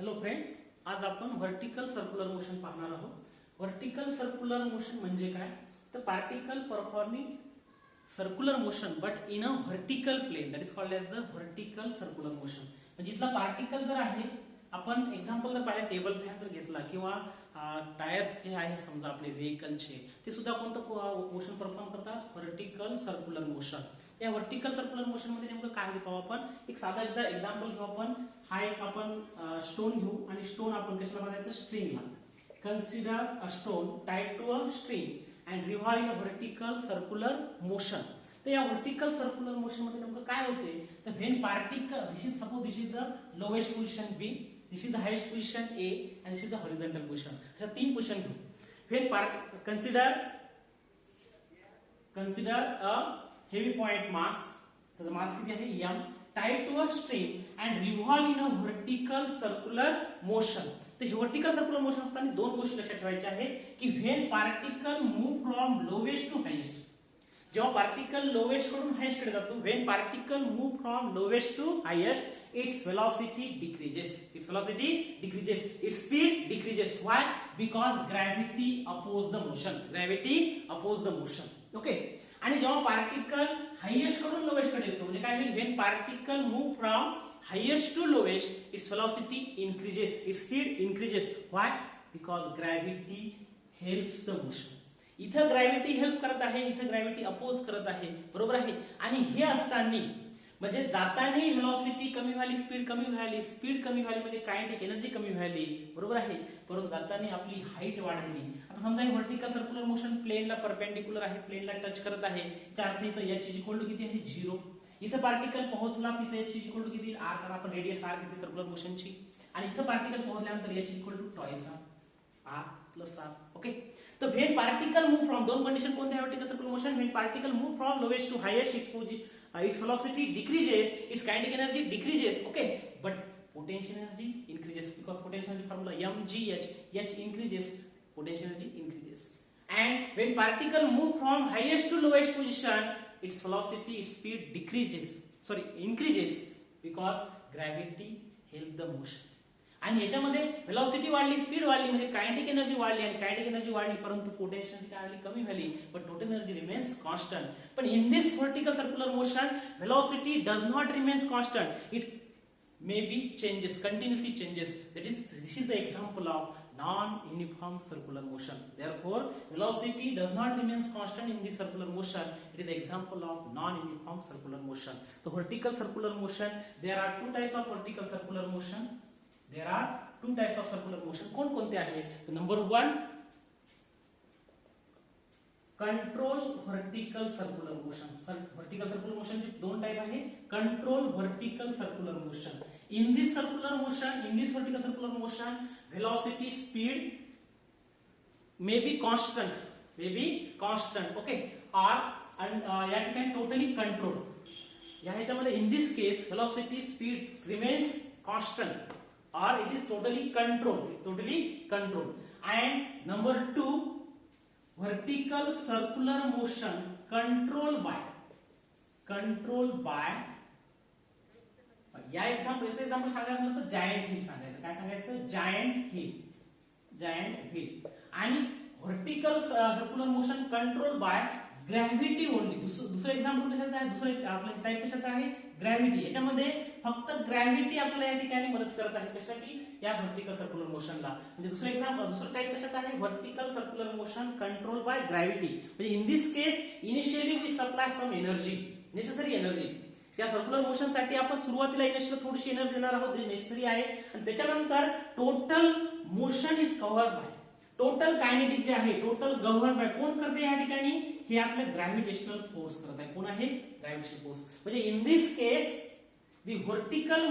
Hello friend, आज आपण vertical circular motion पाहणार आहोत. व्हर्टिकल सर्क्युलर मोशन म्हणजे काय? तर particle performing circular motion but in a vertical plane, that is called as the vertical circular motion. म्हणजे इथला पार्टिकल जर आहे, आपण एक्झाम्पल जर पाहिलं, टेबल फॅन जर घेतला किंवा टायर्स जे आहे समजा आपले व्हेकलचे, ते सुद्धा कोणतं मोशन परफॉर्म करतात? Vertical circular motion. या व्हर्टिकल सर्क्युलर मोशन मध्ये नेमकं काय होतं? आपण एक साधा एकदा एक्झाम्पल घेऊ. आपण हा एक आपण स्टोन घेऊ आणि स्टोन आपण कशाला बांधायचं? स्ट्रिंगला. Consider a stone tied to a string and revolve in a vertical circular motion. तर या व्हर्टिकल सर्क्युलर मोशन मध्ये नेमकं काय होते? तर when particle, this is suppose this is the lowest position B, this is the highest position A and this is the horizontal position. अशा तीन position घेऊ. When consider a heavy point mass, तर mass किती आहे? m, tied to a string and revolve in a vertical circular motion. तर हे vertical circular motion असताना दोन गोष्टी लक्षात ठेवायच्या आहे की when particle move from lowest to highest, जेव्हा पार्टिकल लोवेस्ट कडून हायेस्ट कडे जातो, when particle move from lowest to highest, its velocity decreases. Its velocity decreases. Its speed decreases. Why? Because gravity oppose the motion. Gravity oppose the motion. Okay. आणि जेव्हा particle highest कडून lowest कडे येतो, म्हणजे काय होईल? When particle move from highest to lowest, its velocity increases, its speed increases. Why? Because gravity helps the motion. इथं gravity help करत आहे, इथं ग्रॅव्हिटी अपोज करत आहे, बरोबर आहे. आणि हे असताना म्हणजे जाताना व्हेलॉसिटी कमी व्हाली, स्पीड कमी व्हाली, स्पीड कमी व्हाली म्हणजे कायनेटिक एनर्जी कमी व्हाली, बरोबर आहे. परंतु जाताना आपली हाईट वाढली. आता समजा हे व्हर्टिकल सर्क्युलर मोशन प्लेनला परपेंडिक्युलर आहे, प्लेनला टच करत आहे. चार ते इथं h इक्वल टू किती आहे? 0. इथं पार्टिकल पोहोचला तिथे h इक्वल टू किती? r, कारण आपण रेडियस r घेतली सर्क्युलर मोशनची. आणि इथं पार्टिकल पोहोचल्यानंतर h equal to twice r plus r. Okay. तर व्हेन पार्टिकल मूव्ह फ्रॉम, दोन कंडिशन कोणत्या vertical circular motion? When particle move from lowest to highest, its velocity decreases, its kinetic energy decreases, okay, but potential energy increases, because potential energy formula mgh, h increases, potential energy increases. And when particle move from highest to lowest position, its velocity, its speed increases, because gravity help the motion. आणि याच्यामध्ये velocity वाढली, speed वाढली म्हणजे kinetic energy वाढली, आणि kinetic energy वाढली परंतु potential काय झाली? कमी झाली. But total energy remains constant. पण in this vertical circular motion velocity does not remains constant, it may be changes, continuously changes. This is the example of non-uniform circular motion. Therefore, velocity does not remains constant in this circular motion. It is the example of non-uniform circular motion. So, vertical circular motion, there are two types of vertical circular motion. There are two types of circular motion. कोण कोणते आहेत? Number 1, control vertical circular motion. Vertical circular motion चे दोन type आहे. Control vertical circular motion. In this circular motion, in this vertical circular motion, velocity, speed may be constant, okay, or या ठिकाणी totally control. या ह्याच्यामध्ये in this case velocity, speed remains constant, or it is totally control. And number 2, vertical circular motion controlled by या example सांगायचं म्हटलं तर giant wheel सांगायचं. काय सांगायचं? Giant wheel. आणि vertical circular motion control by gravity only. दुसरं example कशाचं आहे? दुसरं आपलं टाइप कशाचं आहे? ग्रॅव्हिटी. याच्यामध्ये फक्त ग्रॅव्हिटी आपल्याला या ठिकाणी मदत करत आहे. कशासाठी? या व्हर्टिकल सर्क्युलर मोशनला. म्हणजे दुसरं टाइप कशाचं आहे? Vertical circular motion control by gravity. म्हणजे in this case initially we supply some energy, necessary energy. या सर्क्युलर मोशन साठी आपण सुरुवातीला इनिशियल थोडीशी एनर्जी देणार आहोत, जे नेसेसरी आहे. आणि त्याच्यानंतर total motion is covered bye, total kinetic जे आहे, टोटल गव्हर्न बाय कोण करते या ठिकाणी? हे आपलं ग्रॅव्हिटेशनल फोर्स करत आहे. कोण आहे? Gravitational force. म्हणजे in this case the vertical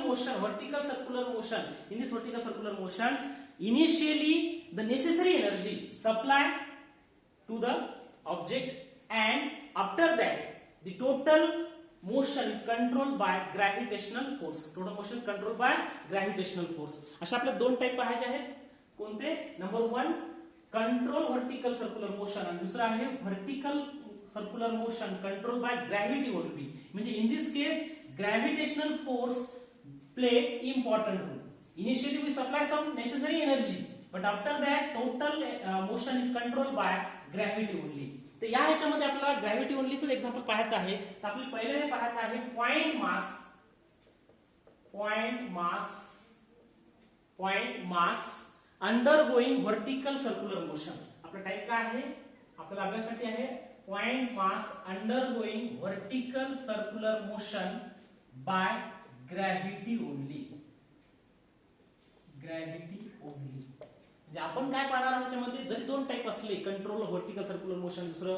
circular motion, in this vertical circular motion, initially the necessary energy supplied to the object, and after that the total motion is controlled by gravitational force. Total motion is controlled by gravitational force. अशा आपल्या दोन type पाहायचे आहेत. कोणते? Number 1, control vertical circular motion, आणि दुसरा आहे vertical circular motion control by gravity only. म्हणजे in this case gravitational force play important role. Initially we supply some necessary energy, but after that total motion is controlled by gravity only. तर या ह्याच्यामध्ये आपल्याला gravity ओनलीच example पाहायचं आहे. तर आपल्याला पहिले हे पाहायचं आहे point mass undergoing vertical circular motion. आपला टाइप काय आहे, आपल्याला अभ्यासासाठी आहे point mass undergoing vertical circular motion by gravity only. म्हणजे आपण काय पाहणार आहोत त्याच्यामध्ये, जरी दोन टाइप असले, कंट्रोल व्हर्टिकल सर्क्युलर मोशन, दुसरं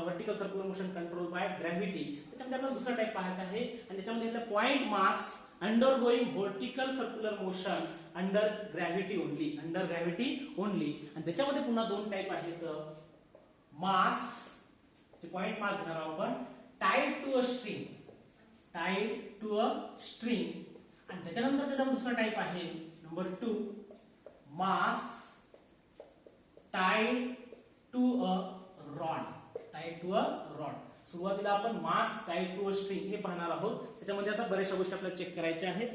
vertical circular motion control by gravity, त्याच्यामध्ये आपल्याला दुसरा टाइप पाहायचा आहे. आणि त्याच्यामध्ये point mass undergoing vertical circular motion under gravity only. आणि त्याच्यामध्ये पुन्हा दोन टाइप आहेत. मास, पॉइंट मास घेणार आहोत आपण, टाईड टू अ स्ट्रिंग. आणि त्याच्यानंतर त्याचा दुसरा टाइप आहे number 2, mass tied to a rod. सुरुवातीला आपण mass tied to a string हे पाहणार आहोत. त्याच्यामध्ये आता बऱ्याचशा गोष्टी आपल्याला चेक करायच्या आहेत.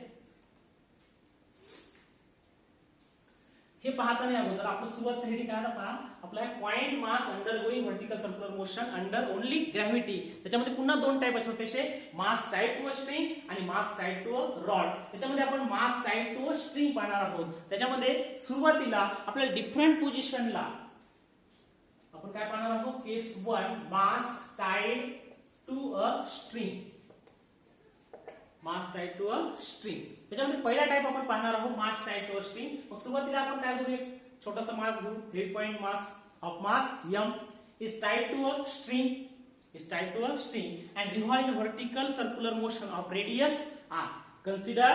हे पाहताना अगोदर आपण सुरुवात हेडिंग काय पहा, आपला point mass undergoing vertical circular motion under only gravity. त्याच्यामध्ये पुन्हा दोन टाइप आहेत छोटेसे, मास टाईड टू अ स्ट्रिंग आणि मास टाईड टू अ रॉड. त्याच्यामध्ये आपण mass tied to a string पाहणार आहोत. त्याच्यामध्ये सुरुवातीला आपल्याला डिफरंट पोझिशनला आपण काय पाहणार आहोत, केस 1 मास टाईड टू अ स्ट्रिंग. त्याच्यामध्ये पहिला टाइप आपण पाहणार आहोत मास टाईड टू अ स्ट्रिंग. मग सुरुवातीला आपण काय करू, एक छोटासा मास घेऊ. Head point mass of mass m is tied to a string and revolve in a vertical circular motion of radius r. Consider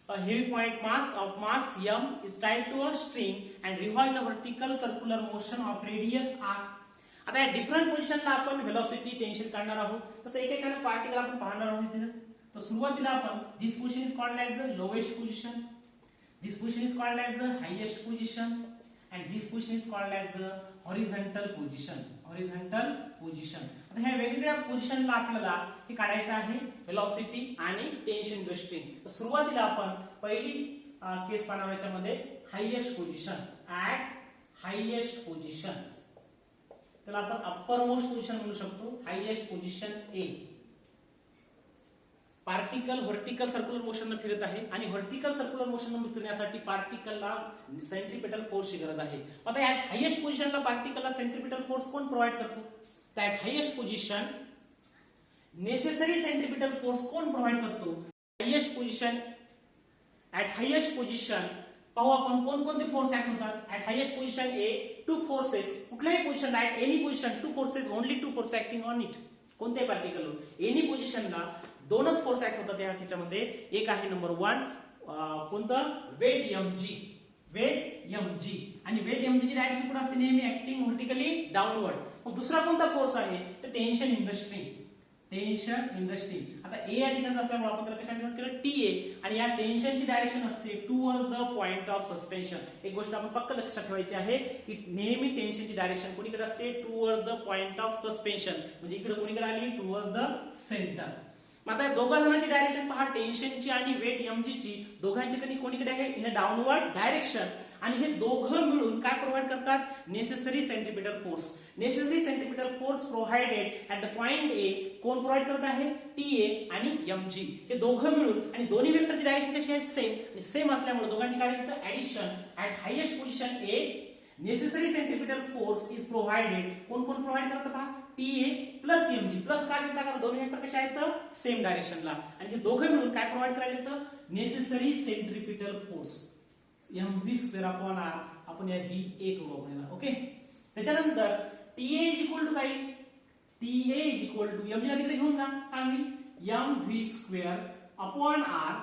a heavy point mass of mass m is tied to a string and revolve in a vertical circular motion of radius r. आता या different पोझिशनला आपण velocity tension काढणार आहोत. तसं एकेकाने particle आपण पाहणार आहोत. तर सुरुवातीला आपण this position is called as the lowest position, this position is called as the highest position, and this position is called as the horizontal position. आता ह्या वेगवेगळ्या पोझिशनला आपल्याला हे काढायचं आहे व्हेलॉसिटी आणि टेन्शन इन द स्ट्रिंग. तर सुरुवातीला आपण पहिली केस पाहणार याच्यामध्ये highest position. At highest position त्याला आपण अप्पर मोस्ट पोझिशन म्हणू शकतो. हायेस्ट पोझिशन ए. पार्टिकल व्हर्टिकल सर्क्युलर मोशन फिरत आहे आणि व्हर्टिकल सर्क्युलर मोशन फिरण्यासाठी पार्टिकलला सेंट्रिपेटल फोर्सची गरज आहे. आता या हायेस्ट पोझिशनला पार्टिकलला सेंट्रिपेटल फोर्स कोण प्रोव्हाइड करतो, that highest position necessary centripetal force कोण प्रोव्हाइड करतो. Highest position, at highest position पाहू आपण कोणकोणते फोर्स ऍक्ट होतात. At highest position A 2 forces, कुठल्याही पोझिशनला at any position 2 forces, only 2 force acting on it. कोणत्याही पार्टिकलवर एनी पोझिशनला दोनच फोर्स ऍक्ट होतात याच्यामध्ये. एक आहे नंबर 1 कोणतं, वेट mg. आणि वेट mg ची डायरेक्शन कुठे असते, नेहमी ऍक्टिंग व्हर्टिकली डाऊनवर्ड. मग दुसरा कोणता फोर्स आहे, तर टेन्शन इन द स्ट्रिंग. आता ए या ठिकाणी असल्यामुळे आपण त्याला कशाने नोट केलं, TA. आणि या टेन्शनची डायरेक्शन असते toward the point of suspension. एक गोष्ट आपण पक्क लक्षात ठेवायची आहे की नेहमी टेन्शनची डायरेक्शन कोणीकडे असते, toward the point of suspension. म्हणजे इकडे कोणीकडे आली, टुवर्ड द सेंटर. आता दोघा जणांची डायरेक्शन पहा, टेन्शनची आणि वेट mg ची, दोघांची कधी कोणीकडे आहे, इन अ डाऊनवर्ड डायरेक्शन. आणि हे दोघं मिळून काय प्रोव्हाइड करतात, necessary centripetal force. Necessary centripetal force provided at the point A कोण प्रोव्हाइड करत आहे, TA आणि mg. हे दोघं मिळून, आणि दोन्ही वेक्टरची डायरेक्शन कशी आहे, सेम. आणि सेम असल्यामुळे दोघांची काय होतं, addition. At highest position a necessary centripetal force is provided. कोण प्रोव्हाइड करतं पहा, TA प्लस mg. प्लस का घेतला, कारण दोन्ही वेक्टर कशा आहेत, सेम डायरेक्शनला. आणि हे दोघं मिळून काय प्रोव्हाइड करायला येतं, necessary centripetal force mv² upon r. आपण या V1 करू आपल्याला. ओके. त्याच्यानंतर TA इज इक्वल टू काय, TA is equal to mg तिकडे घेऊन जा, काय होईल, mv² upon r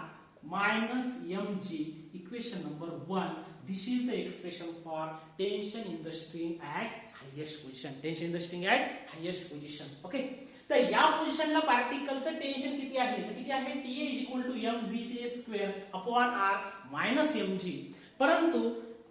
minus mg. Equation number 1. This is the expression for tension in the string at highest position. Okay. तर या पोझिशनला पार्टिकलचं टेन्शन किती आहे, तर किती आहे, TA is equal to mv² upon r minus mg. परंतु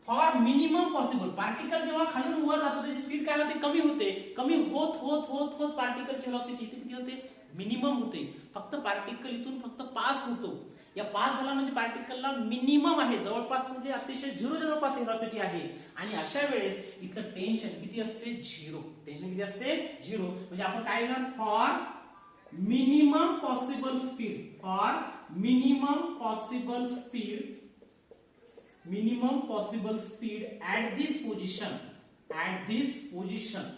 फॉर मिनिमम पॉसिबल, पार्टिकल जेव्हा खालून वर जातो त्याची स्पीड काय होते, कमी होते. कमी होत होत होत होत पार्टिकलची व्हेलॉसिटी किती होते, मिनिमम होते. फक्त पार्टिकल इथून फक्त पास होतो. या पास झाला म्हणजे पार्टिकलला मिनिमम आहे, जवळपास म्हणजे अतिशय झिरोच्या जवळपास व्हेलॉसिटी आहे. आणि अशा वेळेस इथलं टेन्शन किती असते? झिरो. टेन्शन किती असते? झिरो. म्हणजे आपण काय लिहिणार? For minimum possible speed, for minimum possible speed, minimum possible speed at this position, at this position.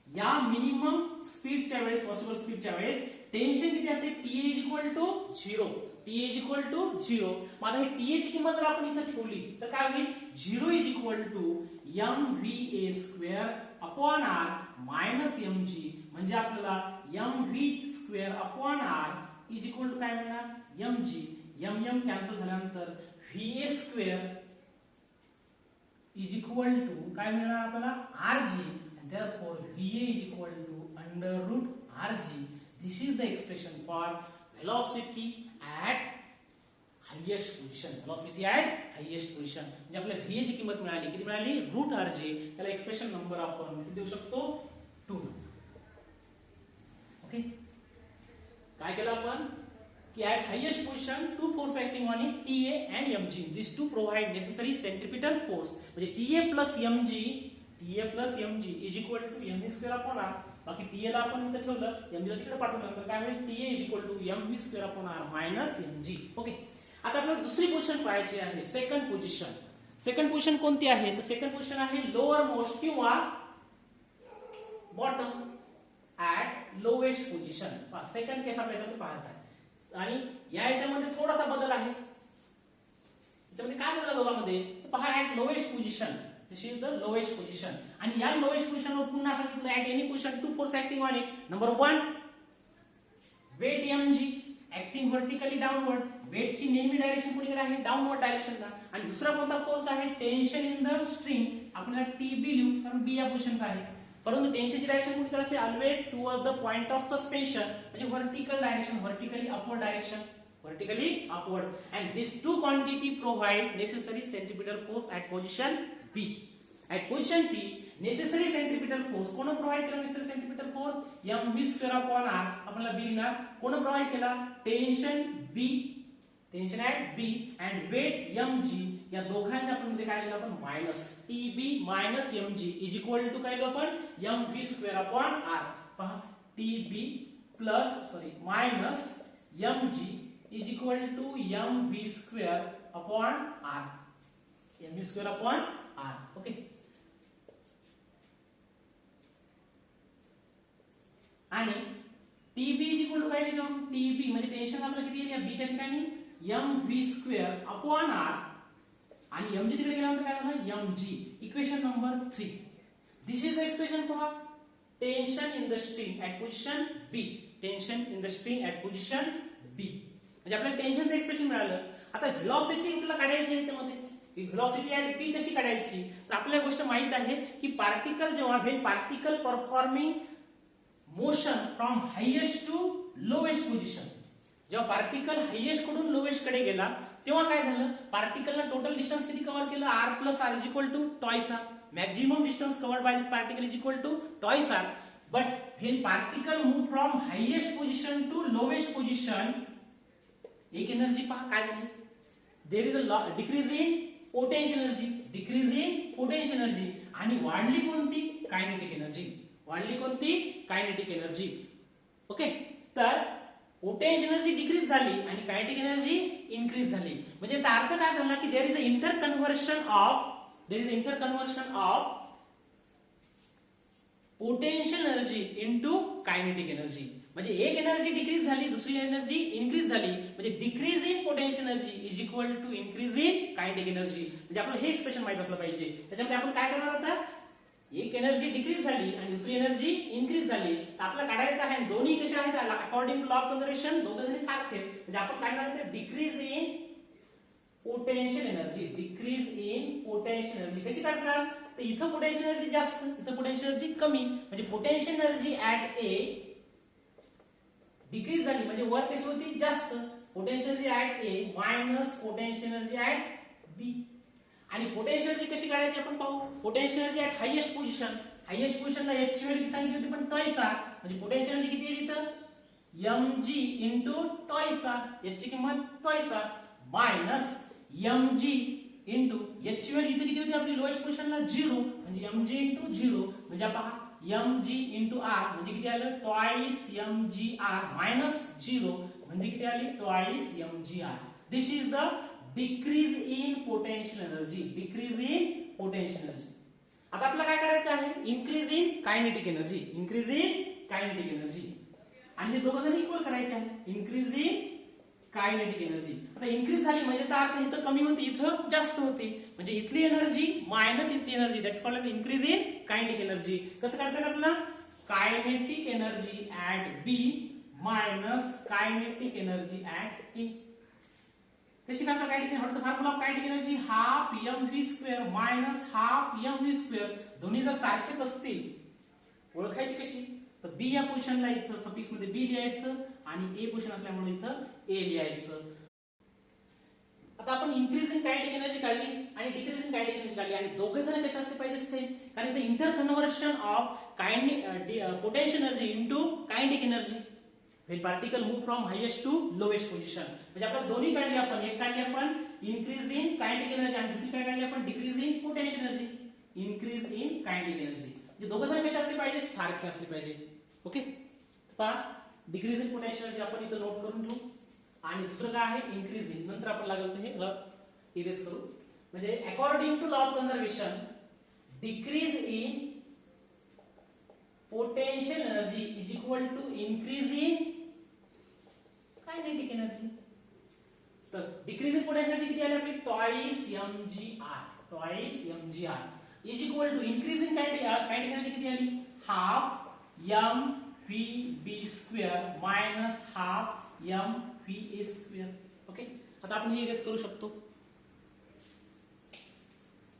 या मिनिमम स्पीडच्या वेळेस, पॉसिबल स्पीडच्या वेळेस टेन्शन किती असते? TA is equal to zero. TA is equal to zero. मग आता हे TA ची किंमत जर आपण इथं ठेवली तर काय होईल? Zero is equal to mva square upon r minus mg. म्हणजे आपल्याला mv square upon r is equal to काय मिळणार? mg. mm कॅन्सल झाल्यानंतर va square is equal to काय मिळणार आपल्याला? rg. and therefore va is equal to under root rg. This is the expression for velocity at highest position. Velocity at highest position. म्हणजे आपल्याला va ची किंमत मिळाली, किती मिळाली? Root rg. त्याला एक्सप्रेशन नंबर आपण किती देऊ शकतो? 2. ओके, काय केलं आपण की at highest position two force acting on it, TA and mg. These two provide necessary centripetal force. म्हणजे TA plus mg is equal to mv square upon r. बाकी TA ला आपण इथे ठेवलं, mg ला तिकडे पाठवलं, तर काय होईल? TA is equal to mv square upon r minus mg. Okay, आता आपल्याला दुसरी पोझिशन पाहायची आहे, सेकंड पोझिशन. सेकंड पोझिशन कोणती आहे? तर सेकंड पोझिशन आहे लोअर मोस्ट किंवा bottom at lowest position. Second case आपल्याला पाहायचा आहे. आणि या याच्यामध्ये थोडासा बदल आहे. याच्यामध्ये काय बदल दोघांमध्ये? पहा, at lowest position, this is the lowest position. आणि या लोएस्ट पोझिशन वर पुन्हा सांगितलं at any position two force acting on it. Number 1 weight mg acting vertically downward. वेटची नेहमी डायरेक्शन कुणीकडे आहे? डाऊनवर्ड डायरेक्शनला. आणि दुसरा कोणता फोर्स आहे? Tension in the string. आपण TB लिहू कारण B या पोझिशनचा आहे. परंतु टेन्शनची डायरेक्शन कुणीकडे असते? Always toward the point of suspension. म्हणजे vertical direction, vertically upward direction, vertically upward. And these two quantity provide necessary centripetal force at position B. At position B, necessary centripetal force कोण provide केला? necessary centripetal force mv square upon r. आपल्याला B लिहिणार. कोण provide केला? Tension B, tension at B and weight mg. या दोघांच्या आपण मध्ये काय लिहिलं आपण? Minus TB minus mg is equal to काय लिहिलं आपण? mv square upon r. पहा, TB plus minus mg is equal to mv square upon r. mv square upon r. Okay, आणि TB is equal to काय लिहितो? TB म्हणजे tension आपल्याला किती येईल? या B च्या ठिकाणी mv square upon r. आणि mg तिकडे गेल्यानंतर काय झालं? mg. Equation number 3. This is the expression for tension in the string at position B. Tension in the string at position B. म्हणजे आपल्याला टेन्शनचं एक्सप्रेशन मिळालं. आता व्हेलॉसिटी आपल्याला काढायची आहे त्यामध्ये. व्हेलॉसिटी ऍट B कशी काढायची? तर आपल्याला गोष्ट माहित आहे की पार्टिकल जेव्हा particle performing motion from highest to lowest position, जेव्हा पार्टिकल हायेस्ट कडून लोएस्ट कडे गेला तेव्हा काय झालं? पार्टिकलनं टोटल डिस्टन्स किती कव्हर केलं? r plus r is equal to twice r. Maximum distance covered by this particle is equal to twice r. But when particle move from highest position to lowest position, एक energy पहा काय झाली? There is a decrease in potential energy, decrease in potential energy. आणि वाढली कोणती? Kinetic energy. वाढली कोणती? Kinetic energy. Okay, तर पोटेन्शियल एनर्जी डिक्रीज झाली आणि कायनेटिक एनर्जी इन्क्रीज झाली. म्हणजे याचा अर्थ काय झाला की there is a interconversion of potential energy into kinetic energy. म्हणजे एक एनर्जी डिक्रीज झाली, दुसरी एनर्जी इन्क्रीज झाली. म्हणजे decrease in potential energy is equal to increase in kinetic energy. म्हणजे आपल्याला हे एक्सप्रेशन माहित असलं पाहिजे. त्याच्यामध्ये आपण काय करणार आता? एक एनर्जी डिक्रीज झाली आणि दुसरी एनर्जी इन्क्रीज झाली, तर आपल्याला काढायचं आहे. दोन्ही कसे आहेत? According to law of conservation दोघे सारखे. म्हणजे आपण काढणार आहे decrease in potential energy. Decrease in potential energy कशी काढणार? तर इथं पोटेन्शियल एनर्जी जास्त, इथं पोटेन्शियल एनर्जी कमी. म्हणजे potential energy at A decrease झाली म्हणजे वर कशी होती? जास्त. Potential energy at A minus potential energy at B. आणि पोटेन्शियल एनर्जी कशी काढायची आपण पाहू. Potential energy at highest position, highest पोझिशनला h ची व्हॅल्यू किती सांगितली होती? पण ट्वाइस r. म्हणजे पोटेन्शियल एनर्जी किती येईल इथं? mg इंटू ट्वाइस आर, याची किंमत twice R minus mg into याची व्हॅल्यू इथे किती होती आपली लोएस्ट पोझिशनला 0 म्हणजे mg इंटू 0 म्हणजे पहा mg इंटू r म्हणजे किती आलं ट्वाइस mgr मायनस 0 म्हणजे किती आली twice mgr. This is the decrease in potential energy, decrease in potential energy. आता आपल्याला काय करायचं आहे increase in kinetic energy, increase in kinetic energy आणि हे दोघं जण इक्वल करायचे आहे इन्क्रीज इन कायनेटिक एनर्जी. आता इन्क्रीज झाली म्हणजे त्याचा अर्थ इथं कमी होते इथं जास्त होते म्हणजे इथली एनर्जी मायनस इथली energy that's called increase in kinetic energy. कसं करता येईल आपल्याला kinetic energy at B minus kinetic energy at A. कशी करता kinetic energy formula of kinetic energy half mv square minus half mv square. दोन्ही जर सारखेच असतील ओळखायची कशी तर बी या पोझिशनला इथं सफिक्स मध्ये बी लिहायचं आणि ए पोझिशन असल्यामुळे इथं ए लिहायचं. आता आपण इन्क्रीज इन कायनेटिक एनर्जी काढली आणि डिक्रीज इन कायनेटिक एनर्जी काढली आणि दोघे जण कशा असले पाहिजे सेम कारण इथे inter conversion of potential energy into kinetic energy when particle move from highest to lowest position. म्हणजे आपल्याला दोन्ही काढली आपण एक काढली आपण इन्क्रीज इन कायनेटिक एनर्जी आणि दुसरी काय काढली आपण decrease in potential energy, increase in kinetic energy. जे दोघं जण कशा असले पाहिजे सारखे असले पाहिजे. ओके पहा डिक्रीज इन पोटेन्शियल एनर्जी आपण इथं नोट करून ठेवू आणि दुसरं काय आहे इन्क्रीज इन नंतर आपण लागेल तर हे इरेज करू. म्हणजे according to law of conservation decrease in potential energy is equal to increase in kinetic energy. तर डिक्रीज इन पोटेन्शियल एनर्जी किती आली आपली twice mgr, twice mgr is equal to increase in kinetic energy किती आली half mvb square minus half mva square. Okay आता आपण हे erase करू शकतो.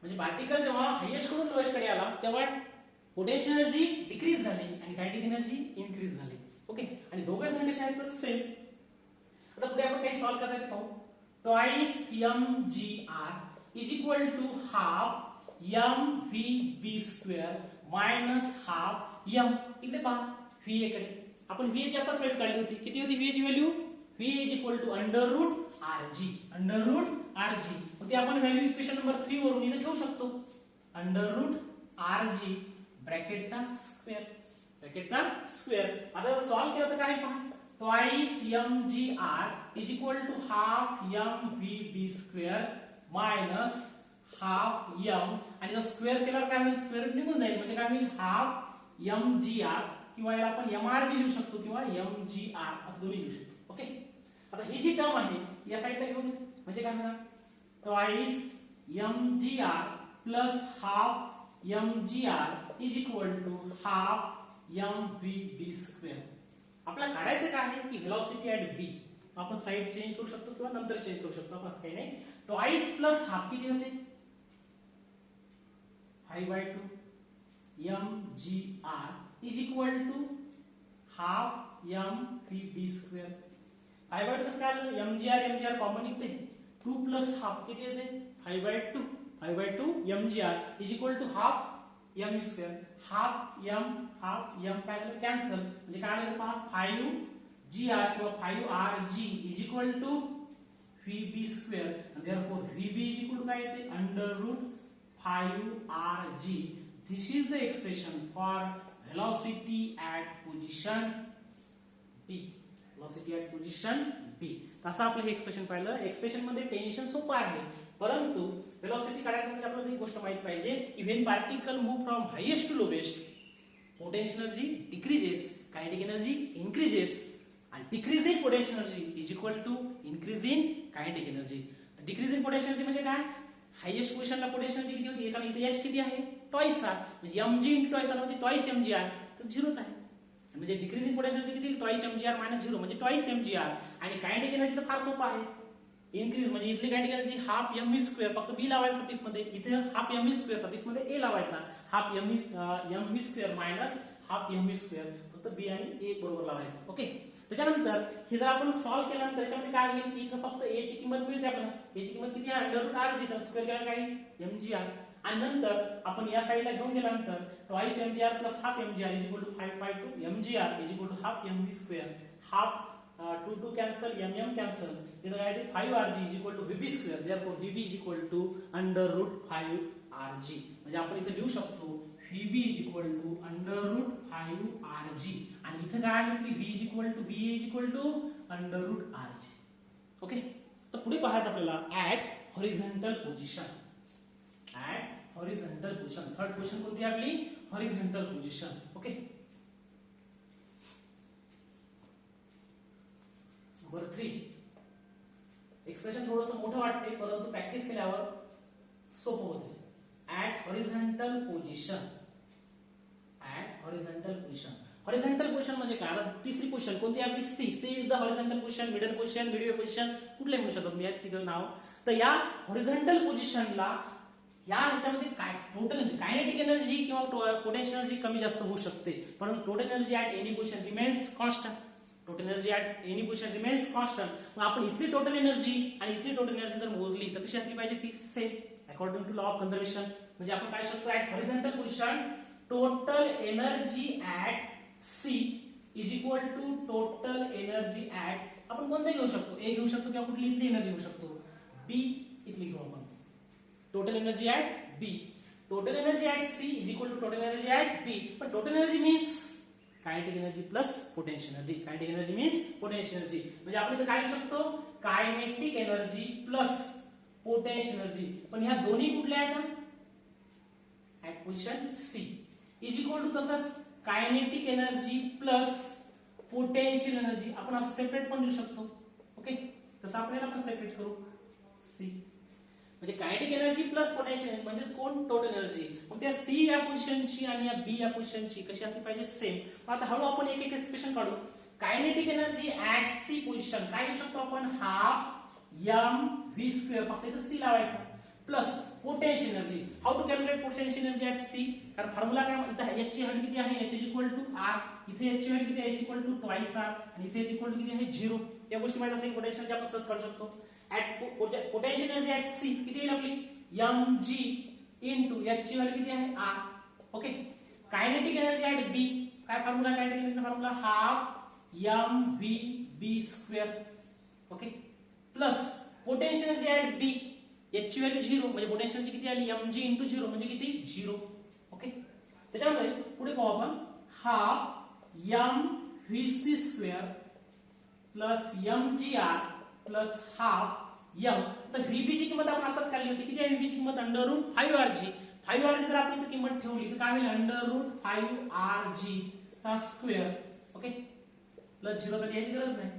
म्हणजे पार्टिकल जेव्हा हायेस्ट कडून लोएस्ट कडे आला तेव्हा पोटेन्शियल एनर्जी डिक्रीज झाली आणि कायनेटिक एनर्जी इन्क्रीज झाली. ओके आणि दोघे जण कसे आहेत सेम. आता पुढे आपण काही सॉल्व करता पाहू. Twice mgr is equal to half mvb square minus half m. इकडे पहा व्ही कडे आपण व्ही ची आताच व्हॅल्यू काढली होती किती होती व्ही ची value V is equal to under root RG, under root RG. मग ते आपण व्हॅल्यू इक्वेशन नंबर 3 वरून इथे ठेवू शकतो अंडर रूट आरजी ब्रॅकेटचा स्क्वेअर, ब्रॅकेटचा स्क्वेअर. आता जर सॉल्व केलं तर काय पहा twice mgr is equal to half mvb square minus half m आणि जर स्क्वेअर केल्यावर काय होईल स्क्वेअर रूट निघून जाईल म्हणजे काय होईल हाफ mgr किंवा याला आपण mrg लिहू शकतो किंवा mgr असं दोन्ही लिहू शकतो. ओके आता ही जी टर्म आहे या साइडला घेऊन म्हणजे काय होणार twice mgr plus half mgr is equal to half mvb square. आपल्याला काढायचं काय आहे की व्हेलॉसिटी ऍट v आपण साइड चेंज करू शकतो किंवा नंतर चेंज करू शकतो आपण असं काही नाही. ट्वाइस प्लस हाफ किती होते 5/2 mgr is equal to half mvb square. 5/2 कसं काय आलं mgr कॉमन निघते 2 प्लस हाफ किती येते 5/2, 5/2 mgr is equal to half m square. Half m काय झालं कॅन्सल म्हणजे काय आलं पहा 5gr किंवा 5rg is equal to vb square and therefore vb is equal to काय येते under root 5rg. This is the expression for velocity at position B. Velocity at position B. तसं आपलं हे एक्सप्रेशन पाहिलं. एक्सप्रेशन मध्ये tension सोपं आहे परंतु वेलोसिटी काढायचं म्हणजे आपल्याला एक गोष्ट माहित पाहिजे की when particle move from highest to lowest potential energy decreases, kinetic energy increases आणि decrease in potential energy is equal to increase in kinetic energy. Decrease in potential energy म्हणजे काय हायेस्ट पोझिशनला पोटेन्शियल एनर्जी किती होती एका इथे H किती आहे ट्वाइस आर म्हणजे mg * ट्वाइस आर म्हणजे ट्वाइस mgr तर झिरोच आहे. म्हणजे डिक्रीज इन पोटेन्शियल एनर्जी किती ट्वाइस mgr - 0 म्हणजे ट्वाइस mgr. आणि कायनेटिक एनर्जी तर फार सोपं आहे इन्क्रीज म्हणजे इथली kinetic energy half mv square फक्त b लावायचा सफिक्स मध्ये इथे हाफ mv स्क्वेअर सफिक्स मध्ये a लावायचा half mv square minus half mv square फक्त b आणि a बरोबर लावायचं. ओके त्याच्यानंतर हे जर आपण सॉल्व्ह केल्यानंतर याच्यामध्ये काय होईल की इथं फक्त a ची किंमत मिळते आपल्याला. a ची किंमत किती आहे √r तर स्क्वेअर केल्यावर काय mgr आणि नंतर आपण या साइडला घेऊन गेल्यानंतर twice mgr plus half mgr is equal to 5/2 mgr is equal to half mv square. Half 2 cancel, mm cancel. इथं काय ते 5rg is equal to vb square. Therefore vb is equal to under root 5rg. म्हणजे आपण इथे लिहू शकतो vb is equal to under root 5rg. आणि इथं काय आलं की b is equal to under root rg. Okay, तर पुढे पाहायचं आपल्याला at horizontal position. At horizontal position third position कोणती आपली horizontal position. Okay, number 3. Expression थोडंसं मोठं वाटते परंतु प्रॅक्टिस केल्यावर सोपं होते. At horizontal position. At horizontal position. Horizontal position म्हणजे काय? आता तिसरी पोझिशन कोणती आपली C. C is the horizontal position, middle position, midway position, कुठले म्हणू शकतो मी तिचं नाव. तर या हॉरिझॉन्टल पोझिशनला या ह्याच्यामध्ये काय टोटल कायनेटिक एनर्जी किंवा पोटेन्शियल एनर्जी कमी जास्त होऊ शकते, परंतु total energy at any position remains constant. Total energy at any position remains constant. मग आपण इथली टोटल एनर्जी आणि इथली टोटल एनर्जी जर मोजली तर कशी असली पाहिजे? ती same according to law of conservation. म्हणजे आपण काय शकतो at horizontal position total energy at C is equal to total energy at आपण कोणते घेऊ शकतो? ए घेऊ शकतो किंवा कुठली इथली एनर्जी घेऊ शकतो? बी इथली घेऊ आपण. Total energy at B. Total energy at C is equal to total energy at B. पण total energy means kinetic energy plus potential energy. Kinetic energy means potential energy. म्हणजे आपण इथे काय लिहू शकतो? Kinetic energy plus potential energy. पण ह्या दोन्ही कुठल्या आहेत? At position C is equal to तसंच kinetic energy plus potential energy. आपण असं सेपरेट पण लिहू शकतो. ओके, तसं आपल्याला पण सेपरेट करू. सी म्हणजे कायनेटिक एनर्जी प्लस पोटेन्शियल म्हणजे कोण? Total energy. मग त्या सी या पोझिशनची आणि या बी या पोझिशनची कशी असली पाहिजे? सेम. आता हळू आपण एक एक एक्सप्रेशन काढू. Kinetic energy at C position काय लिहू शकतो आपण? Half M V square. फक्त इथं सी लावायचा plus potential energy. How to calculate potential energy at C? कारण फॉर्म्युला काय? इथं एच ची व्हॅल्यू किती आहे? H is equal to R. इथे एच ची व्हॅल्यू किती आहे? H equal to twice R. आणि इथे एच इक्वल टू किती आहे? 0. या गोष्टी माहिती असेल पोटेन्शियल एनर्जी आपण सर्च करू शकतो. At potential energy at C किती येईल आपली? mg इनटू एच ची व्हॅल्यू किती आहे? R. Okay, kinetic energy at B काय फॉर्म्युला? कायनेटिक एनर्जीचा formula half M V B square. Okay, plus potential energy at B H ची व्हॅल्यू 0 म्हणजे पोटेन्शियल एनर्जी किती आली? mg इनटू 0 म्हणजे किती? 0. ओके, त्याच्यामध्ये पुढे पाहू आपण half M V C square plus mgr plus half M. तर व्हीबी ची किंमत आपण आताच काढली होती. किती आहे व्हीबी ची किंमत? Under root 5rg. 5rg जर आपण इथे किंमत ठेवली तर काय होईल? अंडर रूट 5rg चा स्क्वेअर. ओके, प्लस 0 तर याची गरज नाही.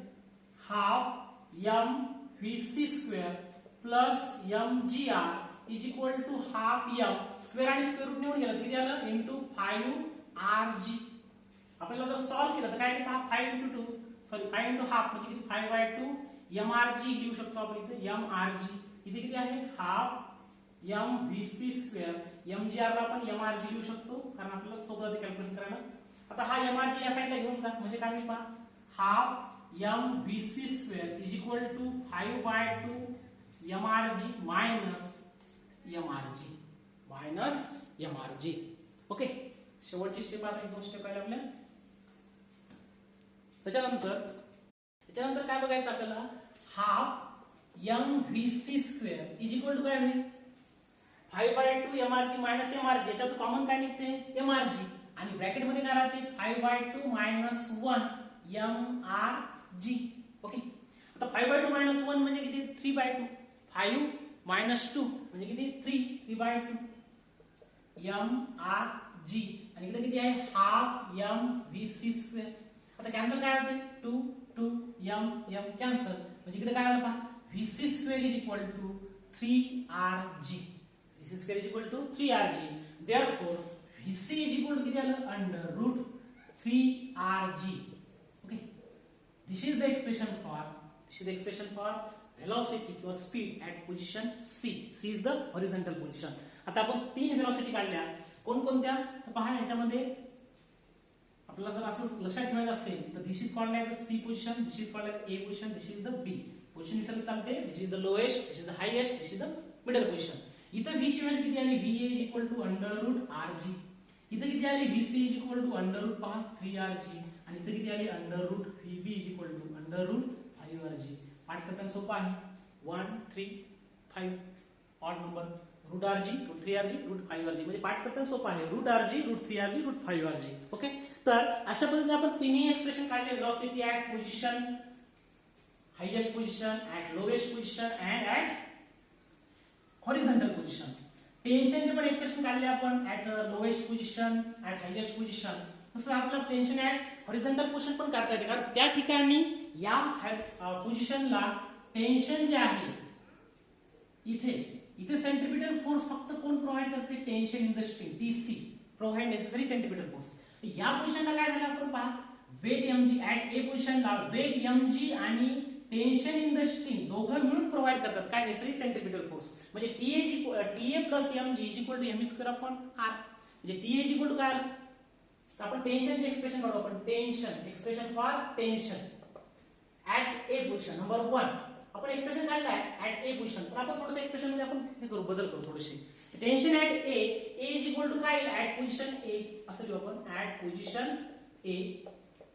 Half M V C square plus mgr is equal to half M. Square आणि स्क्वेअर रूट निघून गेला तर किती आलं? Into 5rg. आपल्याला जर सॉल्व्ह केलं तर काय येईल? 5 इनटू 2 सॉरी 5 इनटू हाफ म्हणजे किती? 5/2 mrg लिहू शकतो आपण इथे. mrg इथे किती आहे? Half M V C square. mgr ला आपण mrg लिहू शकतो कारण आपल्याला सोपं जाते कॅल्क्युलेट करायला. आता हा mrg या साईडला घेऊन जा म्हणजे काय होईल पहा. Half M V C square is equal to 5/2 mrg minus mrg. Okay, शेवटची स्टेप आता 2 स्टेप आहे आपल्या. त्याच्यानंतर काय बघायचं आपल्याला? Half M V C square is equal to काय होईल? 5/2 mrg मायनस mrg. याच्यात कॉमन काय निघते? mrg. आणि ब्रॅकेट मध्ये काय राहते? 5/2 मायनस 1 mrg. ओके, आता 5/2 मायनस 1 म्हणजे किती? 3/2. 5 मायनस 2 म्हणजे किती? 3/2 mrg. आणि इकडे किती आहे? Half M V C square. आता कॅन्सल काय होते? 2 m कॅन्सल म्हणजे इकडे काय आलं पहा? vc square is equal to 3rg. vc square is equal to 3rg. Therefore vc is equal to किती आलं? Under root 3rg. Okay, this is the expression for velocity किंवा speed at position C. C is the horizontal position. आता आपण 3 velocity काढल्या. कोणकोणत्या? तर पहा याच्यामध्ये आपल्याला जर असं लक्षात ठेवायचं असेल तर this is called as C position, this is called as A position, this is the B position विसरले चालते. This is the lowest, this is the highest, this is the middle position. इथं व्ही ची value किती आली? V is equal to under root R G. इथं किती आली? V C is equal to under root 3rg. आणि इथे किती आली under root V B is equal to under root 5rg. पाठ करताना सोपा आहे 1 3 5 odd number root R G root 3rg root 5rg म्हणजे पाठ करताना सोपा आहे root R G root 3rg root 5rg. Okay, तर अशा पद्धतीने आपण तिन्ही एक्सप्रेशन काढले velocity at position highest position at lowest position and at horizontal position. टेन्शनचे पण एक्सप्रेशन काढले आपण at lowest position at highest position. तसं आपलं टेन्शन ऍट हॉरिझॉन्टल पोझिशन पण काढता येते कारण त्या ठिकाणी या पोझिशनला टेन्शन जे आहे इथे सेंट्रिपिटल फोर्स फक्त कोण प्रोव्हाइड करते tension in the string TC provide necessary centripetal force. या पोझिशनला काय झालं आपण पहा वेट mg ऍट ए पोझिशनला वेट mg आणि टेन्शन इन द स्ट्रिंग दोघं मिळून प्रोव्हाइड करतात काय नेसेसरी सेंट्रिपिटल फोर्स. म्हणजे TA plus mg is equal to mv square upon r. म्हणजे TA इज इक्वल टू काय तर आपण टेन्शनचे एक्सप्रेशन काढू. आपण tension expression for tension at A position number 1 आपण एक्सप्रेशन काढलाय ऍट ए पोझिशन. पण आपण थोडंसं एक्सप्रेशन मध्ये आपण हे करू बदल करू थोडेसे. Tension at A is equal to काय ऍट पोझिशन ए असं लिहू आपण ऍट पोझिशन ए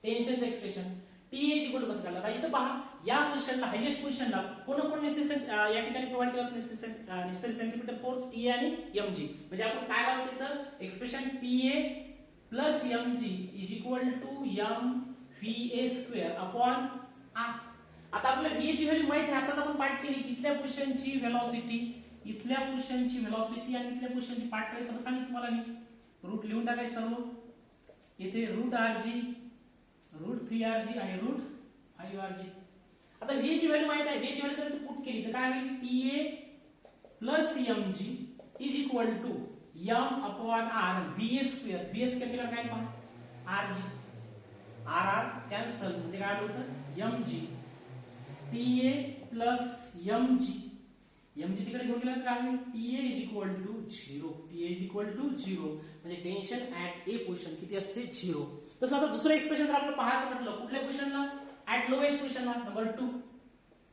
टेन्शनचं expression. T is equal to कसं काढलं आता इथं पहा या पोझिशनला हायेस्ट पोझिशनला कोण नेसेसरी या ठिकाणी प्रोव्हाइड केला नेसेसरी सेंट्रिपिटल फोर्स टीए आणि mg. म्हणजे आपण काय लावतो इथं expression TA plus mg is equal to mva square upon r. आता आपल्याला v ची व्हॅल्यू माहिती आहे. आता आपण पाठ केली की इथल्या पोझिशनची व्हेलॉसिटी इथल्या पोझिशनची व्हेलॉसिटी आणि इथल्या पोझिशनची पाठ काय करत सांगितलं तुम्हाला मी रूट लिहून टाकायचं सर्व इथे रूट rg रूट 3rg आणि रूट 5rg. आता v ची व्हॅल्यू माहिती आहे. v ची व्हॅल्यू जर पुट केली तर काय होईल TA plus mg is equal to m upon r va square केल्यावर काय पहा rg r कॅन्सल म्हणजे काय होतं mg TA प्लस mg तिकडे घेऊन गेला काय होईल TA इज इक्वल टू 0 म्हणजे टेन्शन ऍट ए पोझिशन किती असते 0. तसं आता दुसरं एक्सप्रेशन जर आपल्याला पाहायचं म्हटलं कुठल्या पोझिशनला ऍट लोएस्ट पोझिशनला नंबर 2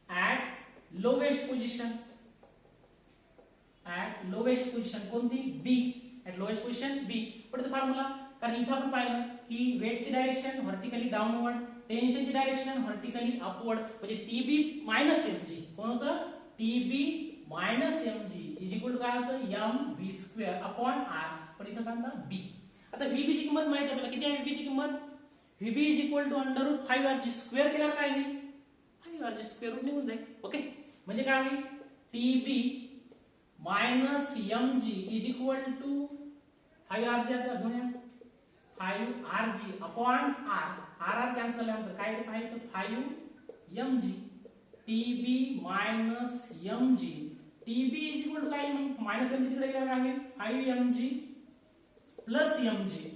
ऍट लोएस्ट पोझिशन कोणती B at lowest position B. पण फॉर्म्युला कारण इथं आपण पाहिलं की वेटची डायरेक्शन व्हर्टिकली डाऊनवर्ड टेन्शनची डायरेक्शन व्हर्टिकली अपवर्ड म्हणजे टीबी मायनस mg कोण होतं T B minus mg is equal to काय होतं mv स्क्वेअर अपॉन r. पण इथं काय होतं बी. आता VB ची किंमत माहिती आहे आपल्याला किती आहे VB ची किंमत VB is equal to under root 5rg square केल्यावर काय होईल 5rg स्क्वेअर रूट निघून जाईल. ओके, म्हणजे काय होईल TB minus mg is equal to 5rg आता घेऊया 5rg अपॉन r कॅन्सल झाल्यानंतर काय येतं पाहिजे 5mg TB minus mg TB is equal to काय मायनस mg तिकडे गेल्यावर काय होईल 5mg plus mg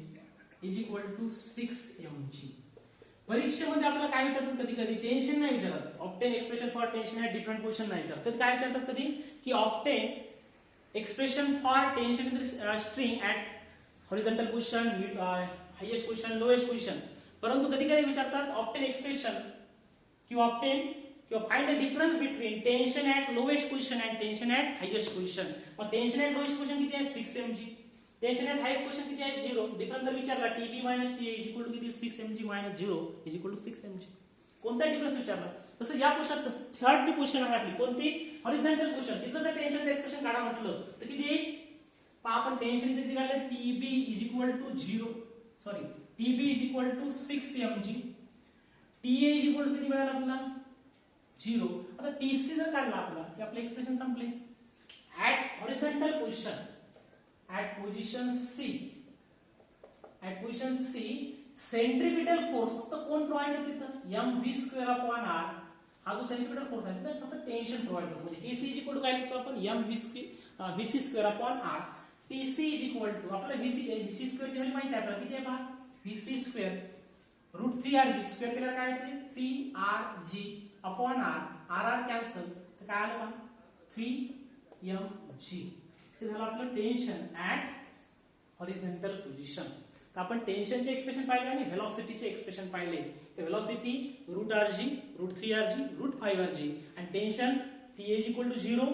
is equal to 6mg. परीक्षेमध्ये आपल्याला काय विचारतात कधी कधी टेन्शन नाही विचारत obtain expression for tension at different position नाही विचारत. कधी काय विचारतात कधी की obtain expression for tension in the string at horizontal position highest position lowest position. परंतु कधी कधी विचारतात ऑब्टेन एक्सप्रेशन किंवा find the difference between tension at lowest position and tension at highest position. मग टेन्शन ऍट लोएस्ट पोझिशन किती आहे 6mg tension at highest position किती आहे 0. डिफरन्स जर विचारला TB minus TA is equal to किती 6mg minus 0 is equal to 6mg. कोणता difference विचारला तसं या पोझिशन थर्ड पोझिशन आहे आपली कोणती हॉरिझॉन्टल पोझिशन. तिथं जर टेन्शनचं एक्सप्रेशन काढा म्हटलं तर किती येईल पहा आपण टेन्शन किती काढलं TB is equal to 0 sorry TB is equal to 6mg TA is equal to किती मिळालं आपल्याला 0. आता TC जर काढला आपला की आपले एक्सप्रेशन संपले. At horizontal position at position C centripetal force फक्त कोण प्रोव्हाइड करते तिथं mv स्क्वेअर अपॉन r. हा जो सेंट्रिपिटल फोर्स आहे तर फक्त टेन्शन प्रोव्हाइड करतो. म्हणजे TC इज इक्वल टू काय लिखतो आपण mv square upon r. TC is equal to आपल्याला vc स्क्वेअर ची व्हॅल्यू माहिती आहे आपल्याला किती आहे पहा vc square route 3rg square केल्यावर काय येते 3rg अपॉन r कॅन्सल तर काय आलं पहा 3mg. हे झालं आपलं टेन्शन ऍट हॉरिझॉन्टल पोझिशन. तर आपण टेन्शनचे एक्सप्रेशन पाहिले आणि व्हेलॉसिटीचे एक्सप्रेशन पाहिले. तर velocity root rg root 3rg root 5rg आणि tension T is equal to 0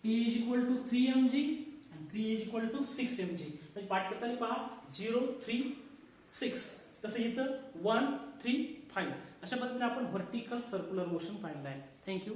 T is equal to 3mg आणि 3 इज इक्वल टू 6mg. म्हणजे पाठ करताना पहा 0 3 6 तसं इथं 1, 3, 5 अशा पद्धतीने आपण व्हर्टिकल सर्क्युलर मोशन पाहिलं आहे. थँक्यू.